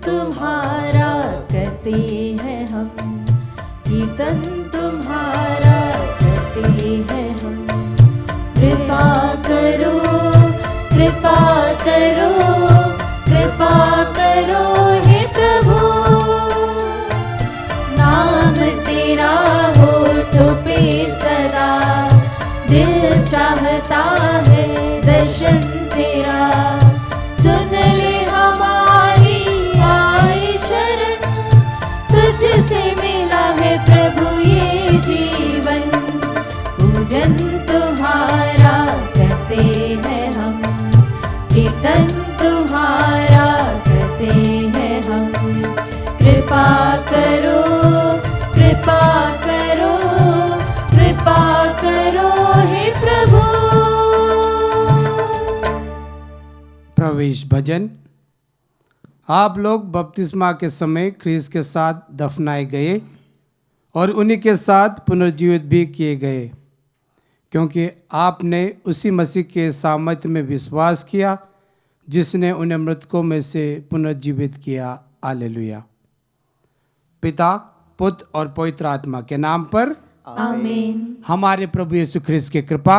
तुम्हारा करते हैं हम, कीर्तन तुम्हारा करते हैं हम। कृपा करो, कृपा करो, कृपा करो हे प्रभु। नाम तेरा होठों पे सदा, दिल चाहता है दर्शन तेरा। सुन ले हमारी आई शरण, तुझसे मिला है प्रभु ये जीवन। पूजन तुम्हारा करते हैं हम, कीर्तन तुम्हारा करते हैं हम। कृपा करो, कृपा करो, कृपा करो हे प्रभु। प्रवेश भजन। आप लोग बपतिस्मा के समय ख्रीस्त के साथ दफनाए गए और उन्हीं के साथ पुनर्जीवित भी किए गए, क्योंकि आपने उसी मसीह के सामर्थ्य में विश्वास किया जिसने उन्हें मृतकों में से पुनर्जीवित किया। हालेलुया। पिता, पुत्र और पवित्र आत्मा के नाम पर आमीन। हमारे प्रभु यीशु ख्रीस्त की कृपा,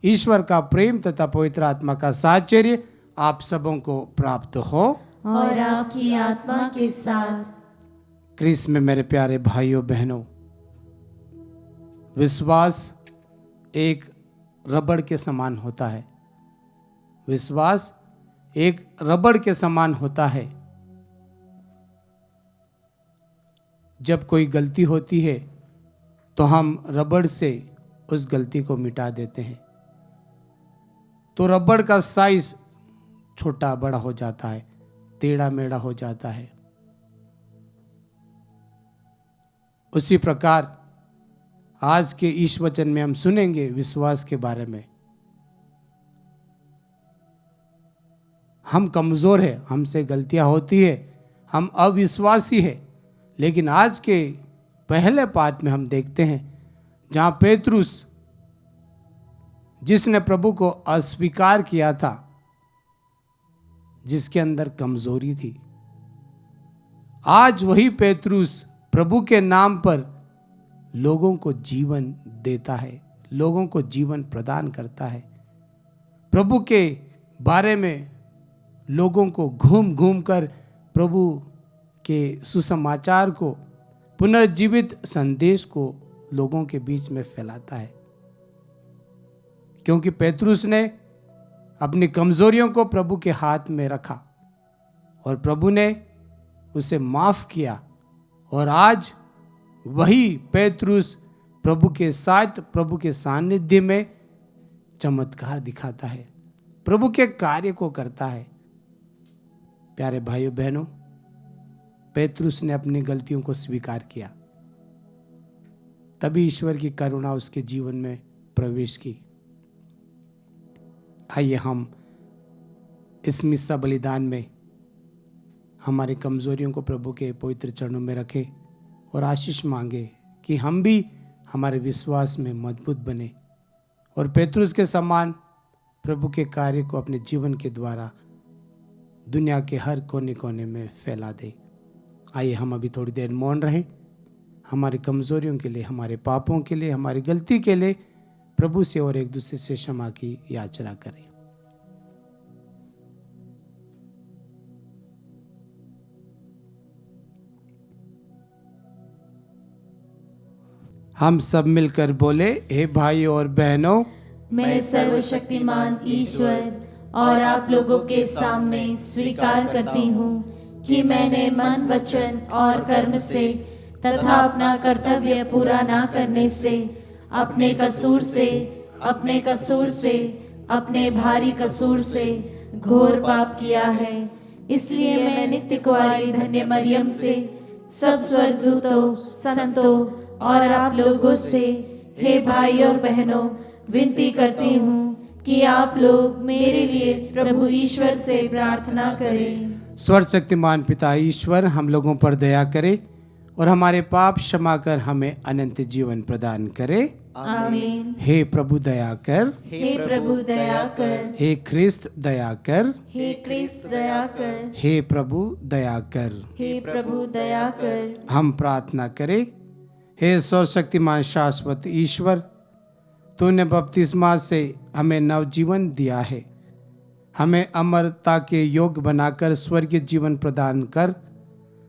ईश्वर का प्रेम तथा पवित्र आत्मा का साहचर्य आप सबों को प्राप्त हो और आपकी आत्मा के साथ। ख्रीस्त में मेरे प्यारे भाइयों बहनों, विश्वास एक रबड़ के समान होता है। विश्वास एक रबड़ के समान होता है। जब कोई गलती होती है तो हम रबड़ से उस गलती को मिटा देते हैं, तो रबड़ का साइज छोटा बड़ा हो जाता है, टेढ़ा मेढ़ा हो जाता है। उसी प्रकार आज के इस वचन में हम सुनेंगे विश्वास के बारे में। हम कमजोर हैं, हमसे गलतियां होती है, हम अविश्वासी हैं, लेकिन आज के पहले पाठ में हम देखते हैं जहां पेतरुस, जिसने प्रभु को अस्वीकार किया था, जिसके अंदर कमजोरी थी, आज वही पेतरुस प्रभु के नाम पर लोगों को जीवन देता है, लोगों को जीवन प्रदान करता है। प्रभु के बारे में लोगों को घूम घूम कर प्रभु के सुसमाचार को, पुनर्जीवित संदेश को लोगों के बीच में फैलाता है, क्योंकि पेतरुस ने अपनी कमजोरियों को प्रभु के हाथ में रखा और प्रभु ने उसे माफ किया। और आज वही पेतरुस प्रभु के साथ, प्रभु के सानिध्य में चमत्कार दिखाता है, प्रभु के कार्य को करता है। प्यारे भाइयों बहनों, पेतरुस ने अपनी गलतियों को स्वीकार किया, तभी ईश्वर की करुणा उसके जीवन में प्रवेश की। आइए हम इस मिस्सा बलिदान में हमारी कमजोरियों को प्रभु के पवित्र चरणों में रखें और आशीष मांगे कि हम भी हमारे विश्वास में मजबूत बने और पेतरुस के समान प्रभु के कार्य को अपने जीवन के द्वारा दुनिया के हर कोने कोने में फैला दे। आइए हम अभी थोड़ी देर मौन रहे, हमारी कमजोरियों के लिए, हमारे पापों के लिए, हमारी गलती के लिए प्रभु से और एक दूसरे से क्षमा की याचना करें। हम सब मिलकर बोले, हे भाइयों और बहनों, मैं सर्वशक्तिमान ईश्वर और आप लोगों के सामने स्वीकार करती हूँ कि मैंने मन, वचन और कर्म से तथा अपना कर्तव्य पूरा ना करने से, अपने कसूर से, अपने भारी कसूर से घोर पाप किया है। इसलिए मैं नित्य कुंवारी धन्य मरियम से, सब स्वर्गदूतों, संतों और आप लोगों से, हे भाई और बहनों, विनती करती हूँ कि आप लोग मेरे लिए प्रभु ईश्वर से प्रार्थना करें। सर्वशक्तिमान पिता ईश्वर हम लोगों पर दया करे और हमारे पाप क्षमा कर हमें अनंत जीवन प्रदान करे। आमीन। हे प्रभु दया कर, हे प्रभु दया कर, हे ख्रिस्त दया कर, हे क्रिस्त दया कर, हे प्रभु दया कर। हे प्रभु दया कर। हम प्रार्थना करें। हे सर्वशक्तिमान शाश्वत ईश्वर, तूने बपतिस्मा से हमें नवजीवन दिया है। हमें अमरता के योग्य बनाकर स्वर्गीय जीवन प्रदान कर,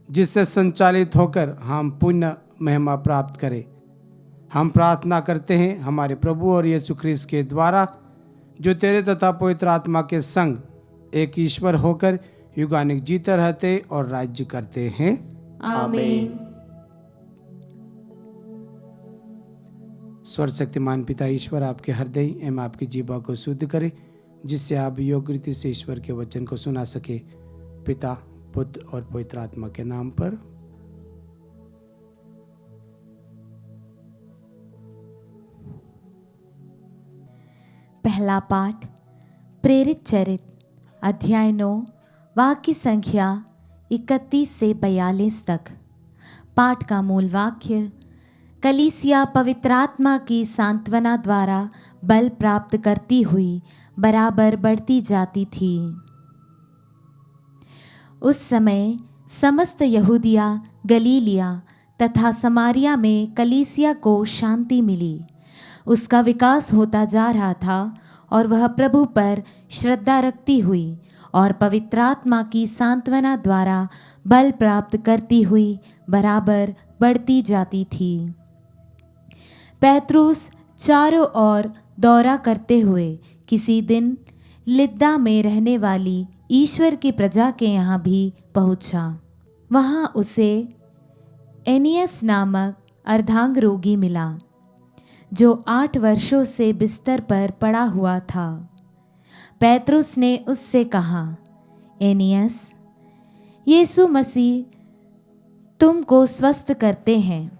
जिससे संचालित होकर हम पुण्य महिमा प्राप्त करें। हम प्रार्थना करते हैं हमारे प्रभु और यीशु ख्रीस्त के द्वारा, जो तेरे तथा पवित्र आत्मा के संग एक ईश्वर होकर युगानिक जीते रहते और राज्य करते हैं। आमीन। सर्वशक्तिमान पिता ईश्वर आपके हृदय एवं आपकी जीवा को शुद्ध करे, जिससे आप योग्य रीति से ईश्वर के वचन को सुना सके। पिता, पुत्र और पवित्र आत्मा के नाम पर। पहला पाठ प्रेरित चरित अध्याय 9 वाक्य संख्या 31 से 42 तक। पाठ का मूल वाक्य, कलीसिया पवित्र आत्मा की सांत्वना द्वारा बल प्राप्त करती हुई बराबर बढ़ती जाती थी। उस समय समस्त यहूदिया, गलीलिया तथा समारिया में कलीसिया को शांति मिली। उसका विकास होता जा रहा था और वह प्रभु पर श्रद्धा रखती हुई और पवित्र आत्मा की सांत्वना द्वारा बल प्राप्त करती हुई बराबर बढ़ती जाती थी। पेत्रुस चारों ओर दौरा करते हुए किसी दिन लिद्दा में रहने वाली ईश्वर की प्रजा के यहाँ भी पहुँचा। वहाँ उसे एनियस नामक अर्धांग रोगी मिला, जो 8 वर्षों से बिस्तर पर पड़ा हुआ था। पेत्रुस ने उससे कहा, एनियस, यीशु मसीह तुमको स्वस्थ करते हैं।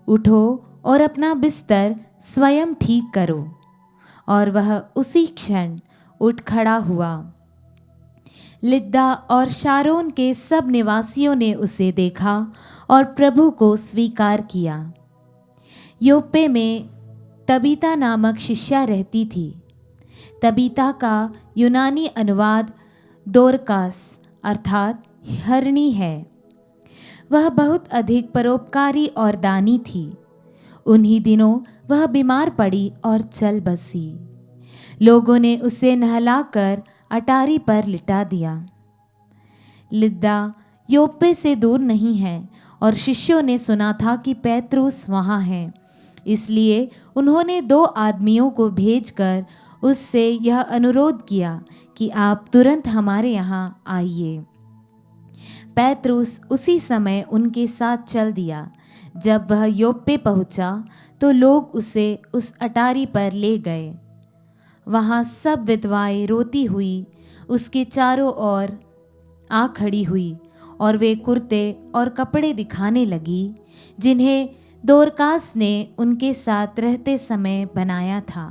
उठो और अपना बिस्तर स्वयं ठीक करो। और वह उसी क्षण उठ खड़ा हुआ। लिद्दा और शारोन के सब निवासियों ने उसे देखा और प्रभु को स्वीकार किया। योप्पे में तबीता नामक शिष्या रहती थी। तबीता का यूनानी अनुवाद दोरकास अर्थात हरणी है। वह बहुत अधिक परोपकारी और दानी थी। उन्हीं दिनों वह बीमार पड़ी और चल बसी। लोगों ने उसे नहलाकर अटारी पर लिटा दिया। लिद्दा योप्पे से दूर नहीं है और शिष्यों ने सुना था कि पेत्रुस वहाँ है, इसलिए उन्होंने 2 आदमियों को भेजकर उससे यह अनुरोध किया कि आप तुरंत हमारे यहाँ आइए। पेत्रुस उसी समय उनके साथ चल दिया। जब वह योप्पे पहुँचा तो लोग उसे उस अटारी पर ले गए। वहाँ सब विधवाएं रोती हुई उसके चारों ओर आ खड़ी हुई और वे कुर्ते और कपड़े दिखाने लगी, जिन्हें दोरकास ने उनके साथ रहते समय बनाया था।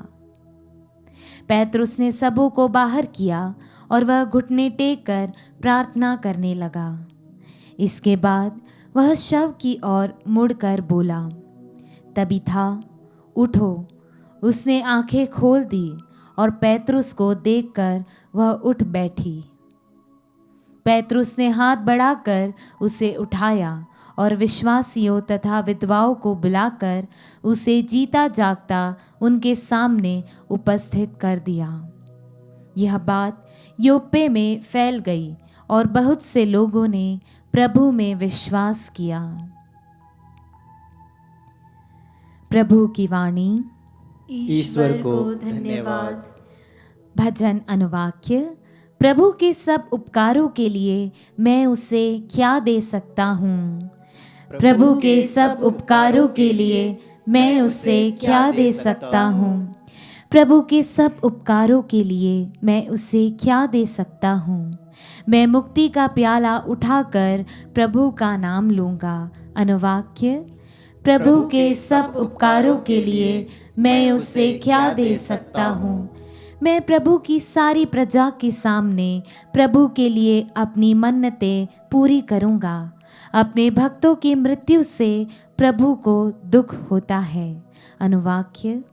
पेत्रुस ने सबों को बाहर किया और वह घुटने टेक कर प्रार्थना करने लगा। इसके बाद वह शव की ओर मुड़कर बोला, तबीथा, उठो। उसने आंखें खोल दी और पेत्रुस को देखकर वह उठ बैठी। पेत्रुस ने हाथ बढ़ाकर उसे उठाया और विश्वासियों तथा विधवाओं को बुलाकर उसे जीता जागता उनके सामने उपस्थित कर दिया। यह बात योप्पे में फैल गई और बहुत से लोगों ने प्रभु में विश्वास किया। प्रभु की वाणी। ईश्वर को धन्यवाद। भजन अनुवाक्य। प्रभु के सब उपकारों के लिए मैं उसे क्या दे सकता हूँ। प्रभु के सब उपकारों के लिए मैं उसे क्या दे सकता हूँ। प्रभु के सब उपकारों के लिए मैं उसे क्या दे सकता हूँ। मैं मुक्ति का प्याला उठाकर प्रभु का नाम लूँगा। अनुवाक्य। प्रभु के सब उपकारों के लिए मैं उसे क्या दे सकता हूँ। मैं प्रभु की सारी प्रजा के सामने प्रभु के लिए अपनी मन्नतें पूरी करूँगा। अपने भक्तों की मृत्यु से प्रभु को दुख होता है अनुवाक्य: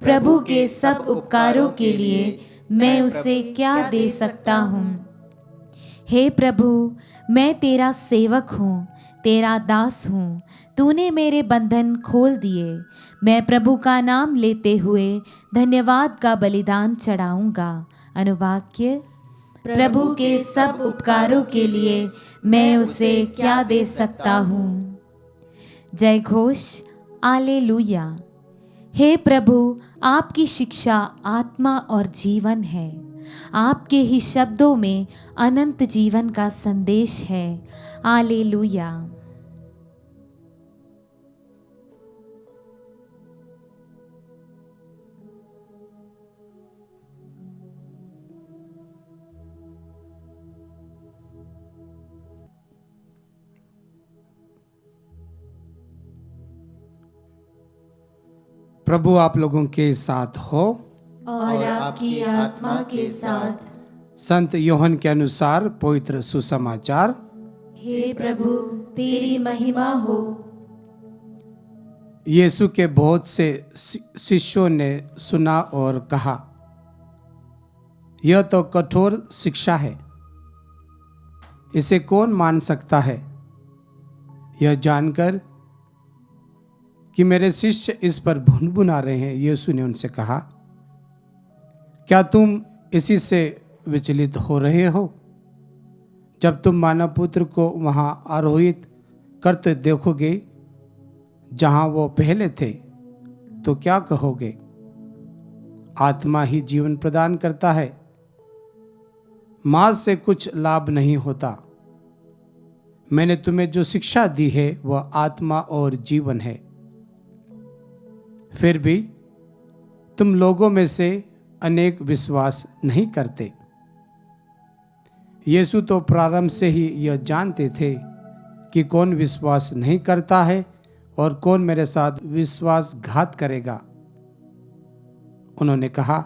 प्रभु के सब उपकारों के लिए मैं उसे क्या दे सकता हूँ। हे प्रभु, मैं तेरा सेवक हूँ, तेरा दास हूँ। तूने मेरे बंधन खोल दिए। मैं प्रभु का नाम लेते हुए धन्यवाद का बलिदान चढ़ाऊंगा। अनुवाक्य: प्रभु के सब उपकारों के लिए मैं उसे क्या दे सकता हूँ। जय घोष, आलेलुया। हे प्रभु, आपकी शिक्षा आत्मा और जीवन है। आपके ही शब्दों में अनंत जीवन का संदेश है। आलेलुया। प्रभु आप लोगों के साथ हो और आपकी आत्मा के साथ। संत योहन के अनुसार पवित्र सुसमाचार। हे प्रभु, तेरी महिमा हो। यीशु के बहुत से शिष्यों ने सुना और कहा, यह तो कठोर शिक्षा है, इसे कौन मान सकता है। यह जानकर कि मेरे शिष्य इस पर भुनभुना रहे हैं, यीशु ने उनसे कहा, क्या तुम इसी से विचलित हो रहे हो? जब तुम मानव पुत्र को वहां आरोहित करते देखोगे जहां वो पहले थे, तो क्या कहोगे? आत्मा ही जीवन प्रदान करता है, मांस से कुछ लाभ नहीं होता। मैंने तुम्हें जो शिक्षा दी है वह आत्मा और जीवन है। फिर भी तुम लोगों में से अनेक विश्वास नहीं करते। यीशु तो प्रारंभ से ही यह जानते थे कि कौन विश्वास नहीं करता है और कौन मेरे साथ विश्वासघात करेगा। उन्होंने कहा,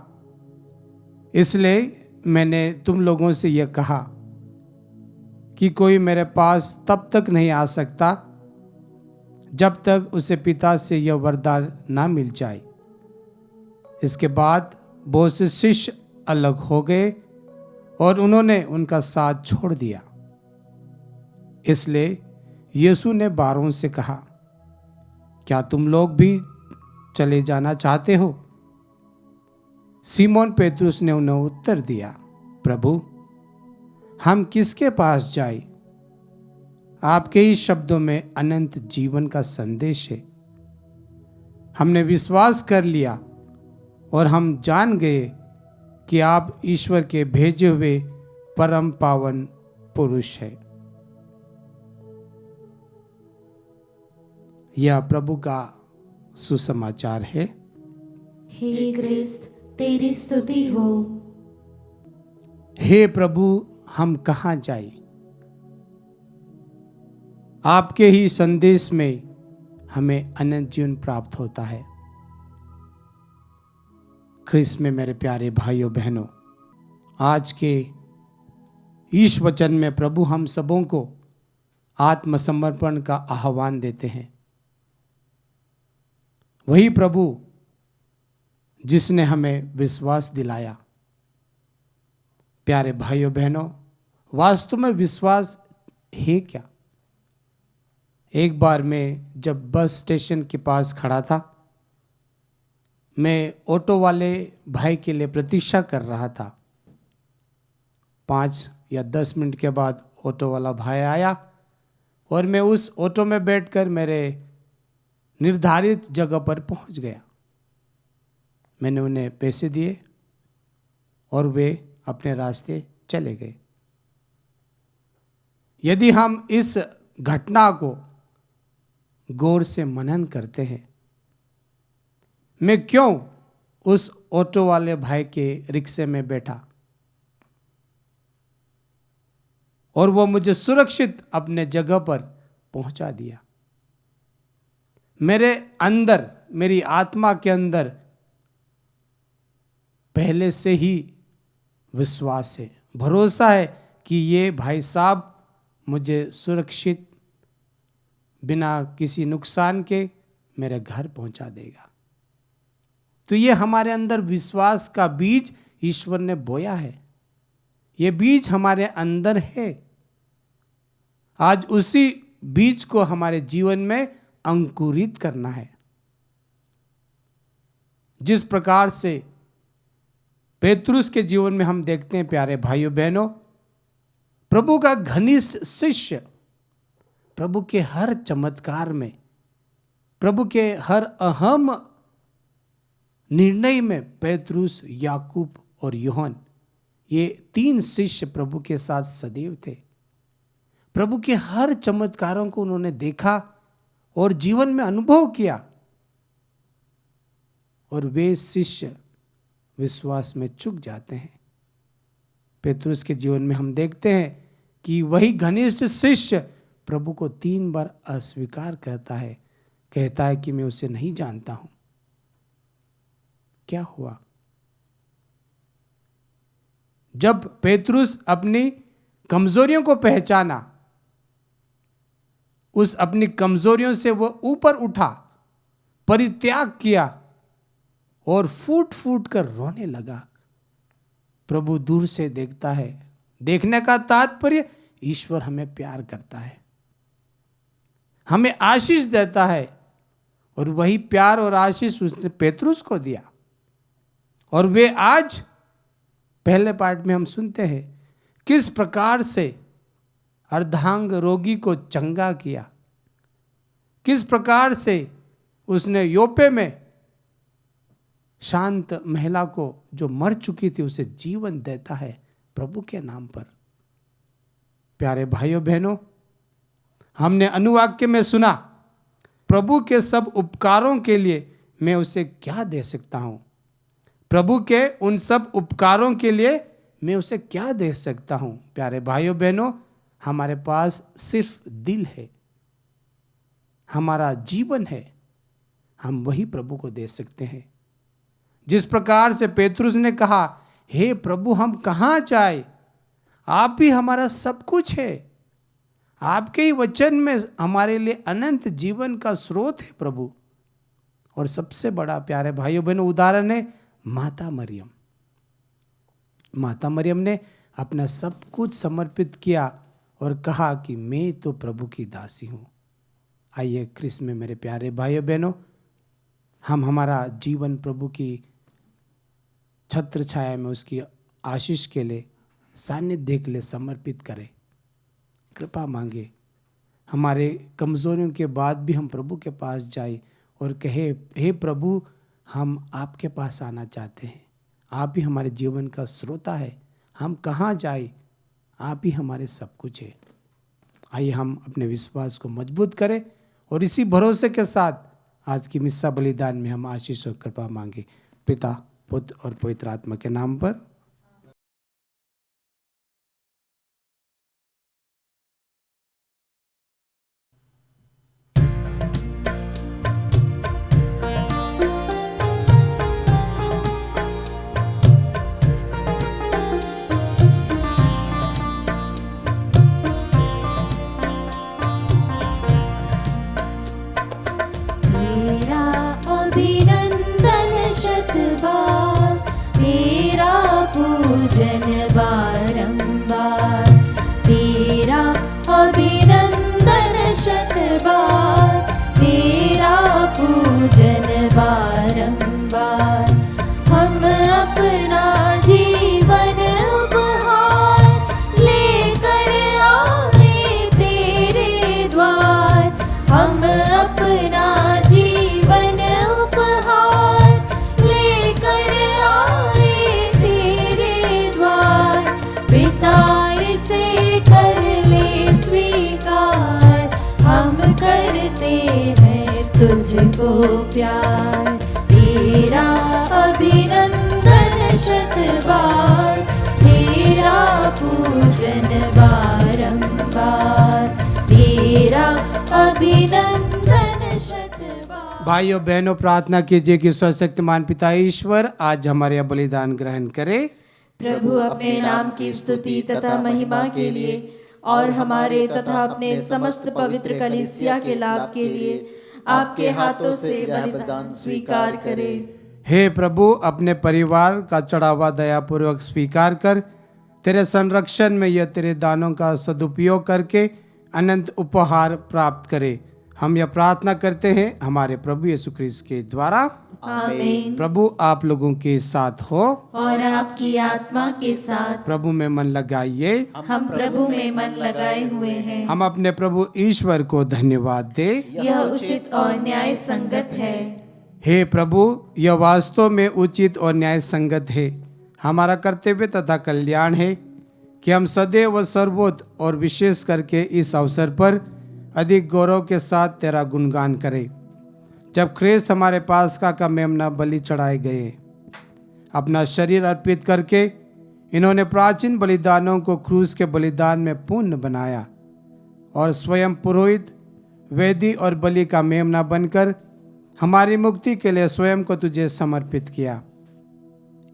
इसलिए मैंने तुम लोगों से यह कहा कि कोई मेरे पास तब तक नहीं आ सकता जब तक उसे पिता से यह वरदान ना मिल जाए। इसके बाद बहुत से शिष्य अलग हो गए और उन्होंने उनका साथ छोड़ दिया। इसलिए यीशु ने 12 से कहा, क्या तुम लोग भी चले जाना चाहते हो? सीमोन पेतरुस ने उन्हें उत्तर दिया, प्रभु, हम किसके पास जाए? आपके ही शब्दों में अनंत जीवन का संदेश है। हमने विश्वास कर लिया और हम जान गए कि आप ईश्वर के भेजे हुए परम पावन पुरुष है। यह प्रभु का सुसमाचार है। हे क्रिस्त, तेरी स्तुति हो। हे प्रभु, हम कहाँ जाए? आपके ही संदेश में हमें अनंत जीवन प्राप्त होता है। ख्रिस्त में मेरे प्यारे भाइयों बहनों, आज के ईश वचन में प्रभु हम सबों को आत्मसमर्पण का आह्वान देते हैं। वही प्रभु जिसने हमें विश्वास दिलाया। प्यारे भाइयों बहनों, वास्तव में विश्वास है क्या? एक बार मैं जब बस स्टेशन के पास खड़ा था, मैं ऑटो वाले भाई के लिए प्रतीक्षा कर रहा था। 5 या 10 मिनट के बाद ऑटो वाला भाई आया और मैं उस ऑटो में बैठकर मेरे निर्धारित जगह पर पहुंच गया। मैंने उन्हें पैसे दिए और वे अपने रास्ते चले गए। यदि हम इस घटना को गौर से मनन करते हैं, मैं क्यों उस ऑटो वाले भाई के रिक्शे में बैठा और वो मुझे सुरक्षित अपने जगह पर पहुंचा दिया। मेरे अंदर, मेरी आत्मा के अंदर पहले से ही विश्वास है, भरोसा है कि ये भाई साहब मुझे सुरक्षित बिना किसी नुकसान के मेरे घर पहुंचा देगा। तो ये हमारे अंदर विश्वास का बीज ईश्वर ने बोया है, ये बीज हमारे अंदर है। आज उसी बीज को हमारे जीवन में अंकुरित करना है। जिस प्रकार से पेतरुस के जीवन में हम देखते हैं, प्यारे भाइयों बहनों, प्रभु का घनिष्ठ शिष्य, प्रभु के हर चमत्कार में, प्रभु के हर अहम निर्णय में पेतरुस, याकूब और यूहन्ना, ये 3 शिष्य प्रभु के साथ सदैव थे। प्रभु के हर चमत्कारों को उन्होंने देखा और जीवन में अनुभव किया, और वे शिष्य विश्वास में चूक जाते हैं। पेतरुस के जीवन में हम देखते हैं कि वही घनिष्ठ शिष्य प्रभु को 3 बार अस्वीकार करता है, कहता है कि मैं उसे नहीं जानता हूं। क्या हुआ? जब पेतरुस अपनी कमजोरियों को पहचाना, उस अपनी कमजोरियों से वो ऊपर उठा, परित्याग किया और फूट फूट कर रोने लगा। प्रभु दूर से देखता है। देखने का तात्पर्य, ईश्वर हमें प्यार करता है, हमें आशीष देता है, और वही प्यार और आशीष उसने पेतरुस को दिया। और वे आज पहले पार्ट में हम सुनते हैं किस प्रकार से अर्धांग रोगी को चंगा किया, किस प्रकार से उसने योपे में शांत महिला को जो मर चुकी थी उसे जीवन देता है प्रभु के नाम पर। प्यारे भाइयों बहनों, हमने अनुवाक्य में सुना, प्रभु के सब उपकारों के लिए मैं उसे क्या दे सकता हूं। प्रभु के उन सब उपकारों के लिए मैं उसे क्या दे सकता हूं। प्यारे भाइयों बहनों, हमारे पास सिर्फ दिल है, हमारा जीवन है, हम वही प्रभु को दे सकते हैं। जिस प्रकार से पेतरुस ने कहा, हे प्रभु हम कहाँ जाए, आप ही हमारा सब कुछ है, आपके ही वचन में हमारे लिए अनंत जीवन का स्रोत है प्रभु। और सबसे बड़ा प्यारे भाइयों बहनों उदाहरण है माता मरियम। माता मरियम ने अपना सब कुछ समर्पित किया और कहा कि मैं तो प्रभु की दासी हूँ। आइए क्रिस्त में मेरे प्यारे भाइयों बहनों, हम हमारा जीवन प्रभु की छत्र छाया में उसकी आशीष के लिए, सानिध्य के लिए समर्पित करें, कृपा मांगे। हमारे कमजोरियों के बाद भी हम प्रभु के पास जाए और कहे, हे प्रभु हम आपके पास आना चाहते हैं, आप ही हमारे जीवन का स्रोता है, हम कहाँ जाए, आप ही हमारे सब कुछ है। आइए हम अपने विश्वास को मजबूत करें और इसी भरोसे के साथ आज की मिस्सा बलिदान में हम आशीष और कृपा मांगे। पिता, पुत्र और पवित्र आत्मा के नाम पर। बारंबार तेरा अभिनंदन, शतबार तेरा पूजन बारंबार। हम अपना जीवन उपहार लेकर आए तेरे द्वार। हम अपना जीवन उपहार लेकर आए तेरे द्वार। पिता इसे कर ले स्वीकार, हम करते हैं तुझको प्यार। तेरा अभिनंदन शतबार, तेरा पूजन बारंबार, तेरा अभिनंदन शतबार। भाइयों बहनों, प्रार्थना कीजिए कि सर्वशक्तिमान पिता ईश्वर आज हमारे यह बलिदान ग्रहण करे। प्रभु अपने नाम की स्तुति तथा महिमा के लिए और हमारे तथा अपने समस्त पवित्र कलीसिया के लाभ के लिए आपके हाथों से बलिदान स्वीकार करे। हे प्रभु, अपने परिवार का चढ़ावा दयापूर्वक स्वीकार कर तेरे संरक्षण में यह तेरे दानों का सदुपयोग करके अनंत उपहार प्राप्त करे। हम यह प्रार्थना करते हैं हमारे प्रभु यीशु ख्रीस्त के द्वारा। आमीन। प्रभु आप लोगों के साथ हो और आपकी आत्मा के साथ। प्रभु में मन लगाइए। हम प्रभु में मन लगाए हुए हैं। हम अपने प्रभु ईश्वर को धन्यवाद दे। यह उचित और न्याय संगत है। हे प्रभु, यह वास्तव में उचित और न्याय संगत है। हमारा कर्तव्य तथा कल्याण है कि हम सदैव व सर्वोत और विशेष करके इस अवसर पर अधिक गौरव के साथ तेरा गुणगान करें। जब ख्रीस्त हमारे पासका का मेमना बलि चढ़ाए गए, अपना शरीर अर्पित करके इन्होंने प्राचीन बलिदानों को क्रूस के बलिदान में पूर्ण बनाया और स्वयं पुरोहित, वेदी और बलि का मेमना बनकर हमारी मुक्ति के लिए स्वयं को तुझे समर्पित किया।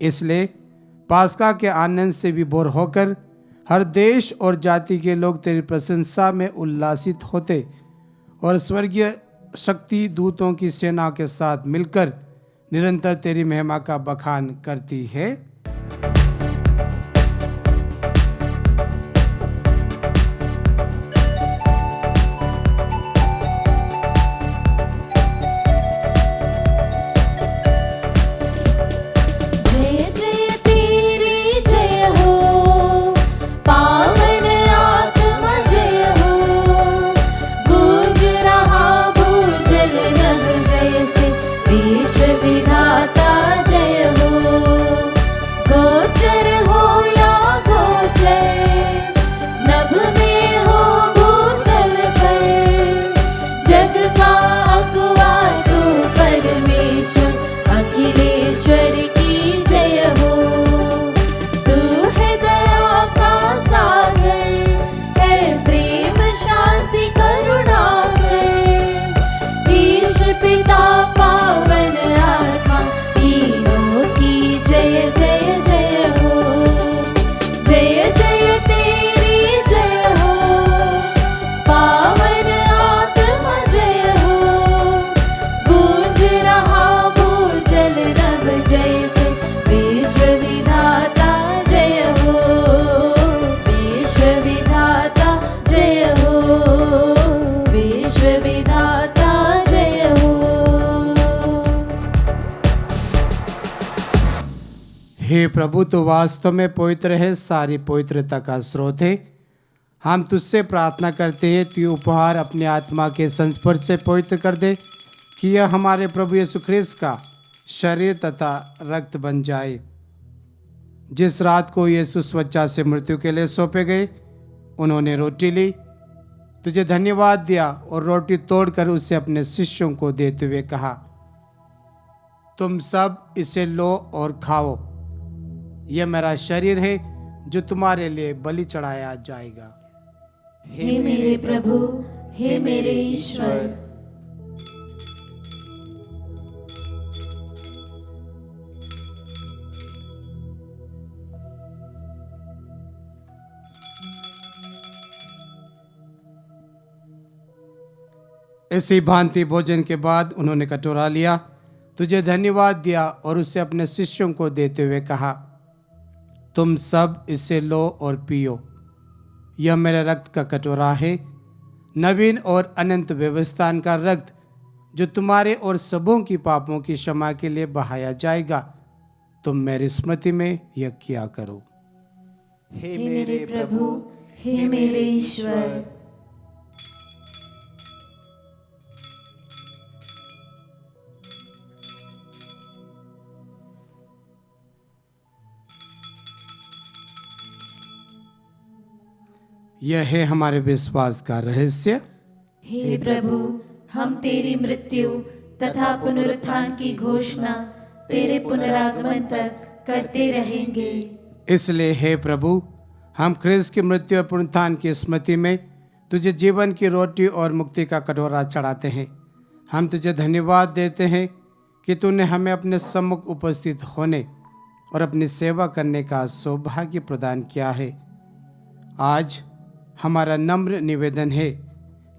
इसलिए पास्का के आनंद से विभोर होकर हर देश और जाति के लोग तेरी प्रशंसा में उल्लासित होते और स्वर्गीय शक्ति दूतों की सेना के साथ मिलकर निरंतर तेरी महिमा का बखान करती है। हे प्रभु, तो वास्तव में पवित्र है, सारी पवित्रता का स्रोत है। हम तुझसे प्रार्थना करते हैं तू उपहार अपने आत्मा के संस्पर्श से पवित्र कर दे कि यह हमारे प्रभु यीशु ख्रीस्त का शरीर तथा रक्त बन जाए। जिस रात को यीशु स्वच्छा से मृत्यु के लिए सौंपे गए, उन्होंने रोटी ली, तुझे धन्यवाद दिया और रोटी तोड़कर उसे अपने शिष्यों को देते हुए कहा, तुम सब इसे लो और खाओ, यह मेरा शरीर है जो तुम्हारे लिए बलि चढ़ाया जाएगा। हे मेरे प्रभु, हे मेरे ईश्वर। इसी भांति भोजन के बाद उन्होंने कटोरा लिया, तुझे धन्यवाद दिया और उसे अपने शिष्यों को देते हुए कहा, तुम सब इसे लो और पियो, यह मेरे रक्त का कटोरा है, नवीन और अनंत व्यवस्थान का रक्त जो तुम्हारे और सबों की पापों की क्षमा के लिए बहाया जाएगा। तुम मेरी स्मृति में यह किया करो। हे मेरे प्रभु, हे मेरे ईश्वर। यह है हमारे विश्वास का रहस्य। हे प्रभु, हम तेरी मृत्यु तथा पुनरुत्थान की घोषणा तेरे पुनरागमन तक करते रहेंगे। इसलिए हे प्रभु, हम ख्रीस्त की मृत्यु और पुनरुत्थान की स्मृति में तुझे जीवन की रोटी और मुक्ति का कटोरा चढ़ाते हैं। हम तुझे धन्यवाद देते हैं कि तूने हमें अपने सम्मुख उपस्थित होने और अपनी सेवा करने का सौभाग्य प्रदान किया है। आज हमारा नम्र निवेदन है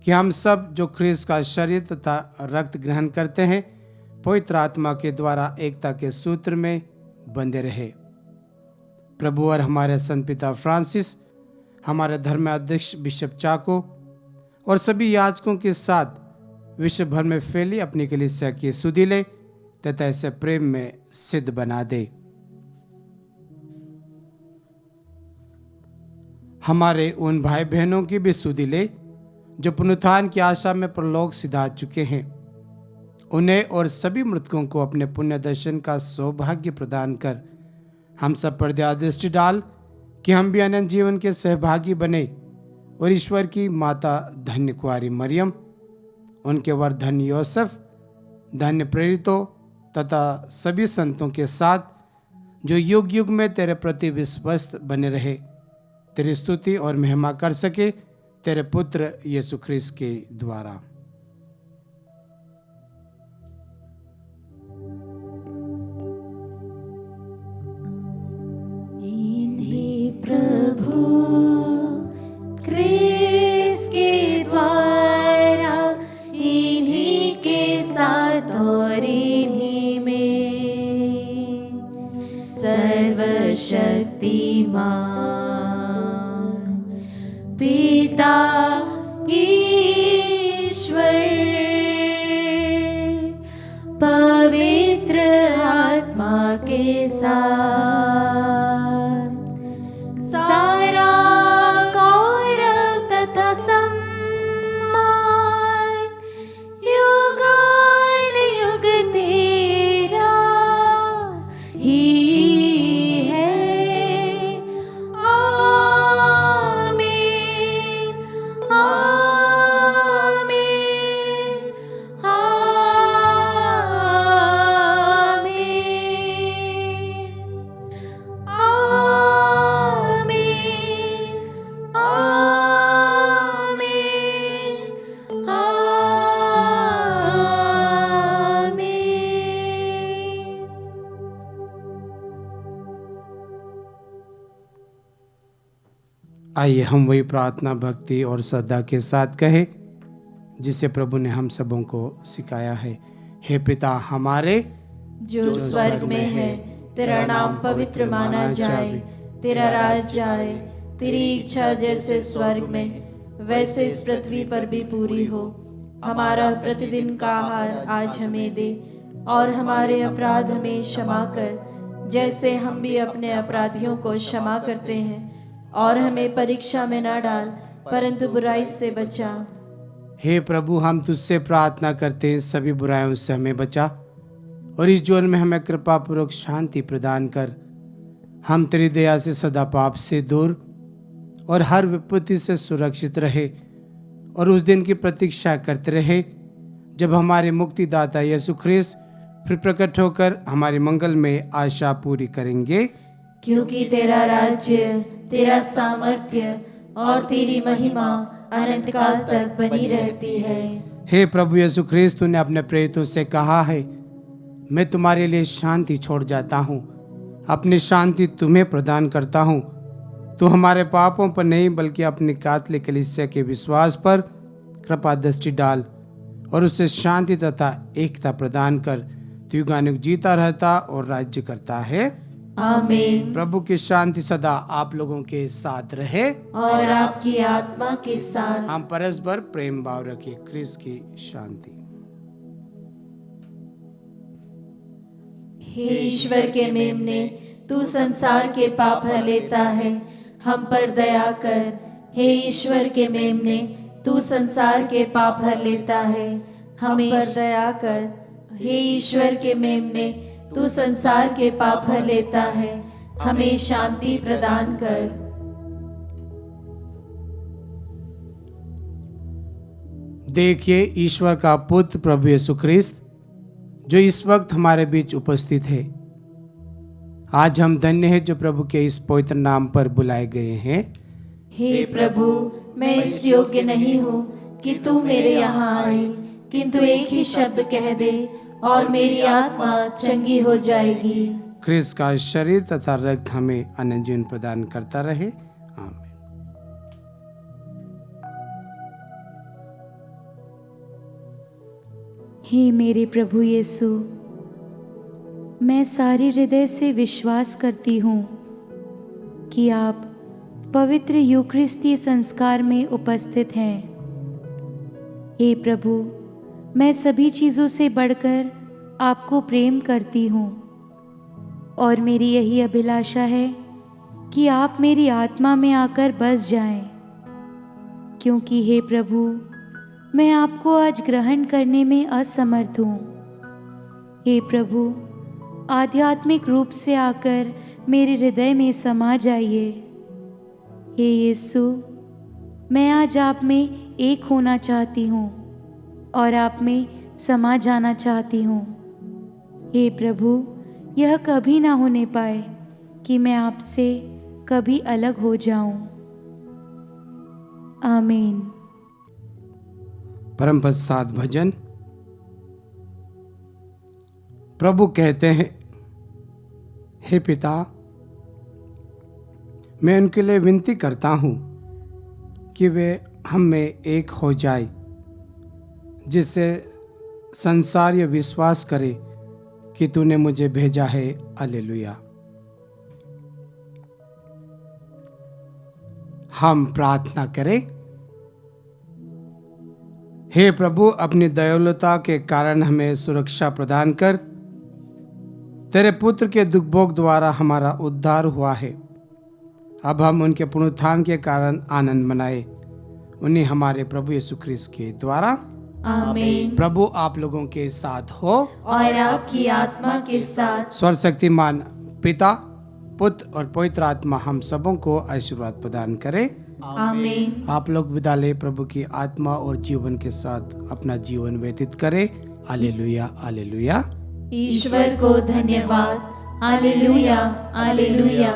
कि हम सब जो ख्रीस्त का शरीर तथा रक्त ग्रहण करते हैं, पवित्र आत्मा के द्वारा एकता के सूत्र में बंधे रहे। प्रभु और हमारे संत पिता फ्रांसिस, हमारे धर्माध्यक्ष बिशप चाको और सभी याजकों के साथ विश्व भर में फैली अपनी कलीसिया की सुधीले तथा इसे प्रेम में सिद्ध बना दे। हमारे उन भाई बहनों की भी सुधीले जो पुनरुत्थान की आशा में परलोक सिधा चुके हैं, उन्हें और सभी मृतकों को अपने पुण्य दर्शन का सौभाग्य प्रदान कर हम सब पर दया दृष्टि डाल कि हम भी अनंत जीवन के सहभागी बने और ईश्वर की माता धन्य कुंवारी मरियम, उनके वर धन्य योसेफ, धन्य प्रेरितों तथा सभी संतों के साथ जो युग युग में तेरे प्रति विश्वस्त बने रहे, तेरी स्तुति और महिमा कर सके तेरे पुत्र यीशु ख्रीस्त के द्वारा। इन्हीं प्रभु ख्रीस्त के द्वारा, इन्हीं के साथ और इन्हीं में सर्वशक्तिमान पिता ईश्वर पवित्र आत्मा के साथ सारा गौरव तथा सम्मान युगानुयुग तेरा ही है। आमीन, आमीन, आमीन, आमीन, आमीन। आइए हम वही प्रार्थना भक्ति और श्रद्धा के साथ कहें जिसे प्रभु ने हम सबों को सिखाया है। हे पिता हमारे जो स्वर्ग में है, तेरा नाम पवित्र माना जाए, तेरा राज आए, तेरी इच्छा जैसे स्वर्ग में वैसे इस पृथ्वी पर भी पूरी हो। हमारा प्रतिदिन का आहार आज हमें दे, और हमारे अपराध हमें क्षमा कर जैसे हम भी अपने अपराधियों को क्षमा करते हैं, और हमें परीक्षा में न डाल परंतु बुराई से बचा। हे प्रभु हम तुझसे प्रार्थना करते हैं, सभी बुराइयों से हमें बचा और इस जीवन में हमें कृपा पूर्वक शांति प्रदान कर। हम तेरी दया से सदा पाप से दूर और हर विपत्ति से सुरक्षित रहे, और उस दिन की प्रतीक्षा करते रहे जब हमारे मुक्तिदाता यीशु ख्रीस्त फिर प्रकट होकर हमारी मंगल में आशा पूरी करेंगे। क्योंकि तेरा राज्य, तेरा सामर्थ्य और तेरी महिमा अनंत काल तक बनी रहती है। हे प्रभु यीशु ख्रीस्त, तूने अपने प्रेरितों से कहा है, मैं तुम्हारे लिए शांति छोड़ जाता हूँ, अपनी शांति तुम्हें प्रदान करता हूँ। तू हमारे पापों पर नहीं बल्कि अपनी कैथोलिक कलीसिया के विश्वास पर कृपा दृष्टि डाल और उससे शांति तथा एकता प्रदान कर। तू युगानुयुग जीता रहता और राज्य करता है। आमीन। प्रभु की शांति सदा आप लोगों के साथ रहे और आपकी आत्मा के साथ। हम परस्पर प्रेम भाव रखें। ख्रीस्त की शांति। हे ईश्वर के मेमने, तू संसार के पाप हर लेता है, हम पर दया कर। हे ईश्वर के मेमने, तू संसार के पाप हर लेता है, हम पर दया कर। हे ईश्वर के मेमने, तू संसार के पाप हर लेता है, हमें शांति प्रदान कर। देखिए ईश्वर का पुत्र प्रभु यीशु ख्रीस्त जो इस वक्त हमारे बीच उपस्थित है। आज हम धन्य हैं जो प्रभु के इस पवित्र नाम पर बुलाए गए हैं। हे प्रभु, मैं इस योग्य नहीं हूँ कि तू मेरे यहाँ आए, किंतु एक ही शब्द कह दे और मेरी आत्मा चंगी हो जाएगी। ख्रीस्त का शरीर तथा रक्त हमें अनंत जीवन प्रदान करता रहे। आमीन। हे मेरे प्रभु यीशु, मैं सारे हृदय से विश्वास करती हूँ कि आप पवित्र यूकरिस्ती संस्कार में उपस्थित हैं। हे प्रभु, मैं सभी चीज़ों से बढ़कर आपको प्रेम करती हूँ और मेरी यही अभिलाषा है कि आप मेरी आत्मा में आकर बस जाएं, क्योंकि हे प्रभु, मैं आपको आज ग्रहण करने में असमर्थ हूँ। हे प्रभु, आध्यात्मिक रूप से आकर मेरे हृदय में समा जाइए। हे यीशु, मैं आज आप में एक होना चाहती हूँ और आप में समा जाना चाहती हूँ। हे प्रभु, यह कभी ना होने पाए कि मैं आपसे कभी अलग हो जाऊं। आमीन। परम पद 7 भजन। प्रभु कहते हैं, हे पिता, मैं उनके लिए विनती करता हूं कि वे हम में एक हो जाए, जिससे संसार यह विश्वास करे कि तूने मुझे भेजा है। हालेलुया। हम प्रार्थना करें। हे प्रभु, अपनी दयालुता के कारण हमें सुरक्षा प्रदान कर। तेरे पुत्र के दुख भोग द्वारा हमारा उद्धार हुआ है। अब हम उनके पुनरुत्थान के कारण आनंद मनाए, उन्हें हमारे प्रभु यीशु ख्रीस्त के द्वारा। आमीन। प्रभु आप लोगों के साथ हो और आपकी आत्मा के साथ। सर्वशक्तिमान पिता, पुत्र और पवित्र आत्मा हम सबों को आशीर्वाद प्रदान करे। आमीन। आप लोग विदा ले, प्रभु की आत्मा और जीवन के साथ अपना जीवन व्यतीत करें। Hallelujah, hallelujah. ईश्वर को धन्यवाद। Hallelujah, hallelujah.